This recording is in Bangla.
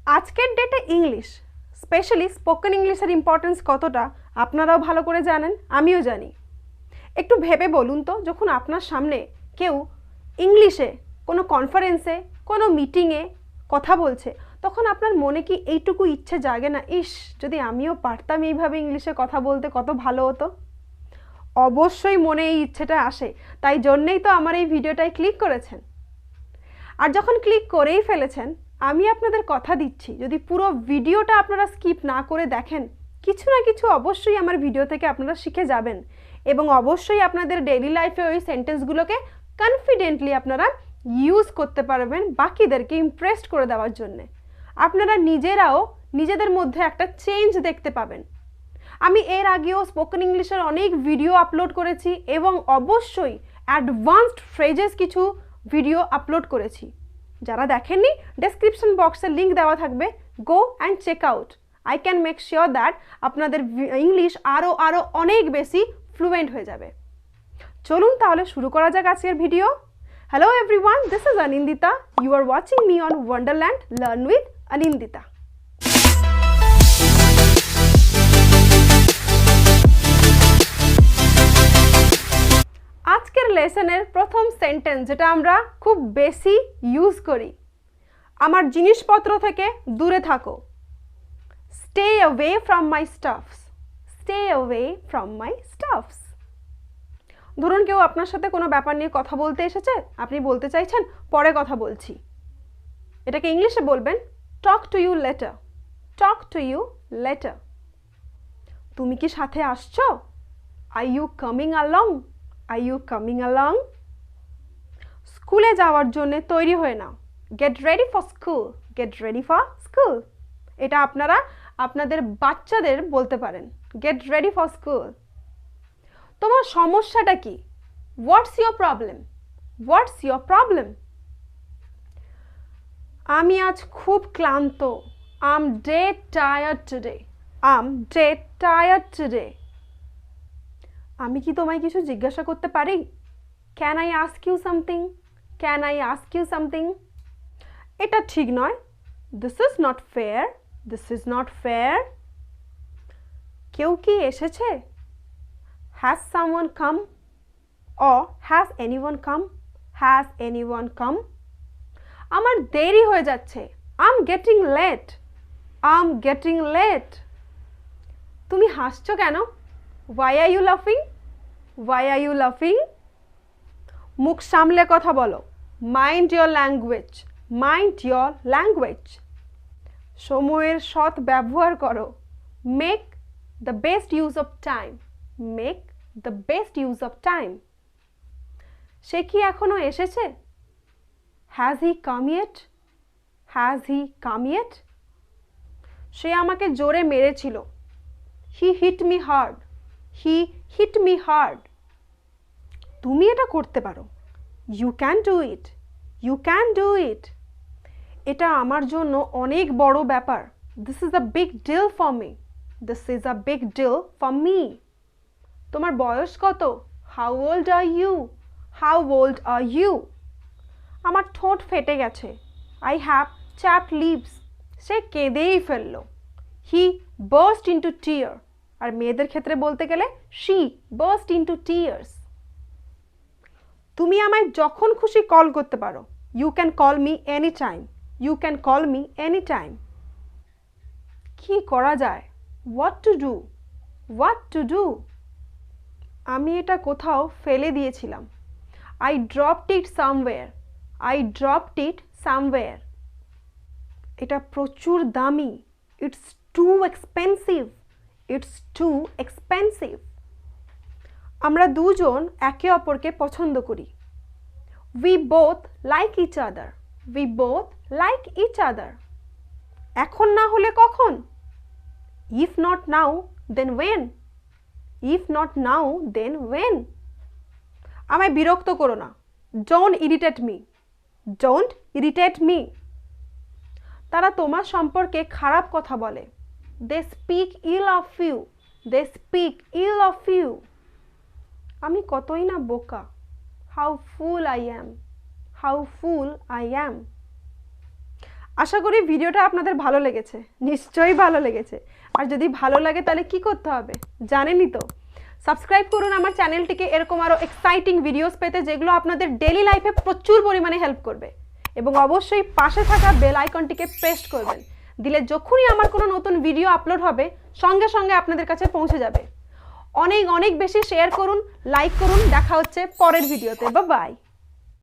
আজকের ডেটে ইংলিশ, স্পেশালি স্পোকেন ইংলিশের ইম্পর্টেন্স কতটা আপনারাও ভালো করে জানেন, আমিও জানি। একটু ভেবে বলুন তো, যখন আপনার সামনে কেউ ইংলিশে কোনো কনফারেন্সে, কোনো মিটিংয়ে কথা বলছে, তখন আপনার মনে কি এইটুকু ইচ্ছে জাগে না, ইস যদি আমিও পারতাম এইভাবে ইংলিশে কথা বলতে কত ভালো হতো? অবশ্যই মনে এই ইচ্ছেটা আসে, তাই জন্যেই তো আমার এই ভিডিওটায় ক্লিক করেছেন। আর যখন ক্লিক করেই ফেলেছেন, আমি আপনাদের কথা দিচ্ছি, যদি পুরো ভিডিওটা আপনারা স্কিপ না করে দেখেন, কিছু না কিছু অবশ্যই আমার ভিডিও থেকে আপনারা শিখে যাবেন এবং অবশ্যই আপনাদের ডেইলি লাইফে ওই সেন্টেন্সগুলোকে কনফিডেন্টলি আপনারা ইউজ করতে পারবেন বাকিদেরকে ইমপ্রেসড করে দেওয়ার জন্যে। আপনারা নিজেরাও নিজেদের মধ্যে একটা চেঞ্জ দেখতে পাবেন। আমি এর আগেও স্পোকেন ইংলিশের অনেক ভিডিও আপলোড করেছি এবং অবশ্যই অ্যাডভান্সড ফ্রেজেস কিছু ভিডিও আপলোড করেছি। যারা দেখেননি, ডেসক্রিপশন বক্সে লিঙ্ক দেওয়া থাকবে, go and check out. I can make sure that আপনাদের ইংলিশ আরও অনেক বেশি ফ্লুয়েন্ট হয়ে যাবে। চলুন তাহলে শুরু করা যাক আজকের video. Hello everyone, this is Anindita. You are watching me on wonderland learn with Anindita. আজকের লেসনের প্রথম সেন্টেন্স যেটা আমরা খুব বেশি ইউজ করি, আমার জিনিসপত্র থেকে দূরে থাকো। Stay away from my stuffs. Stay away from my stuffs. ধরুন কেউ আপনার সাথে কোনো ব্যাপার নিয়ে কথা বলতে এসেছে, আপনি বলতে চাইছেন পরে কথা বলছি। এটাকে ইংলিশে বলবেন talk to you later. Talk to you later. তুমি কি সাথে আসছো? Are you coming along? Are you coming along? স্কুলে যাওয়ার জন্য তৈরি হয়ে নাও। Get ready for school. Get ready for school. এটা আপনারা আপনাদের বাচ্চাদের বলতে পারেন, গেট রেডি ফর স্কুল। তোমার সমস্যাটা কি? What's your problem? What's your problem? আমি আজ খুব ক্লান্ত। I am dead tired today. I am dead tired today. আমি কি তোমায় কিছু জিজ্ঞাসা করতে পারি? Can I ask you something? Can I ask you something? এটা ঠিক নয়। This is not fair. This is not fair. কেউ কি এসেছে? Has someone come? Or has anyone come? Has anyone come? আমার দেরি হয়ে যাচ্ছে। I am getting late. I am getting late. তুমি হাসছো কেন? Why are you laughing? Why are you laughing? মুখ সামলে কথা বলো। Mind your language. Mind your language. সময়ের সৎ ব্যবহার করো। Make the best use of time. Make the best use of time. সে কি এখনো এসেছে? Has he come yet? Has he come yet? সে আমাকে জোরে মেরেছিল। He hit me hard. He hit me hard. তুমি এটা করতে পারো। You can do it. You can do it. এটা আমার জন্য অনেক বড় ব্যাপার। This is a big deal for me. This is a big deal for me. তোমার বয়স কত? How old are you? How old are you? আমার ঠোঁট ফেটে গেছে। I have chapped lips. সে কেঁদেই ফেললো। He burst into tears. আর মেয়েদের ক্ষেত্রে বলতে গেলে she burst into tears. তুমি আমায় যখন খুশি কল করতে পারো। You can call me anytime. You can call me anytime. কি করা যায়? What to do? What to do? আমি এটা কোথাও ফেলে দিয়েছিলাম। I dropped it somewhere. I dropped it somewhere. এটা প্রচুর দামি। It's too expensive. It's too expensive. আমরা দুজন একে অপরকে পছন্দ করি। We both like each other. We both like each other. এখন না হলে কখন? If not now, then when? If not now, then when? আমায় বিরক্ত করো না। Don't irritate me. Don't irritate me. তারা তোমার সম্পর্কে খারাপ কথা বলে। They speak ill of you. They speak ill of you. আমি কতই না বোকা। How fool I am. How fool I am. আশা করি ভিডিওটা আপনাদের ভালো লেগেছে, নিশ্চয়ই ভালো লেগেছে। আর যদি ভালো লাগে তাহলে কি করতে হবে জানেনই তো, সাবস্ক্রাইব করুন আমার চ্যানেলটিকে এরকম আরও এক্সাইটিং ভিডিওস পেতে, যেগুলো আপনাদের ডেলি লাইফে প্রচুর পরিমাণে হেল্প করবে। এবং অবশ্যই পাশে থাকা বেল আইকনটিকে প্রেস করবেন, দিলে যখনই আমার কোনো নতুন ভিডিও আপলোড হবে সঙ্গে সঙ্গে আপনাদের কাছে পৌঁছে যাবে। অনেক অনেক বেশি শেয়ার করুন, লাইক করুন। দেখা হচ্ছে পরের ভিডিওতে। Bye bye.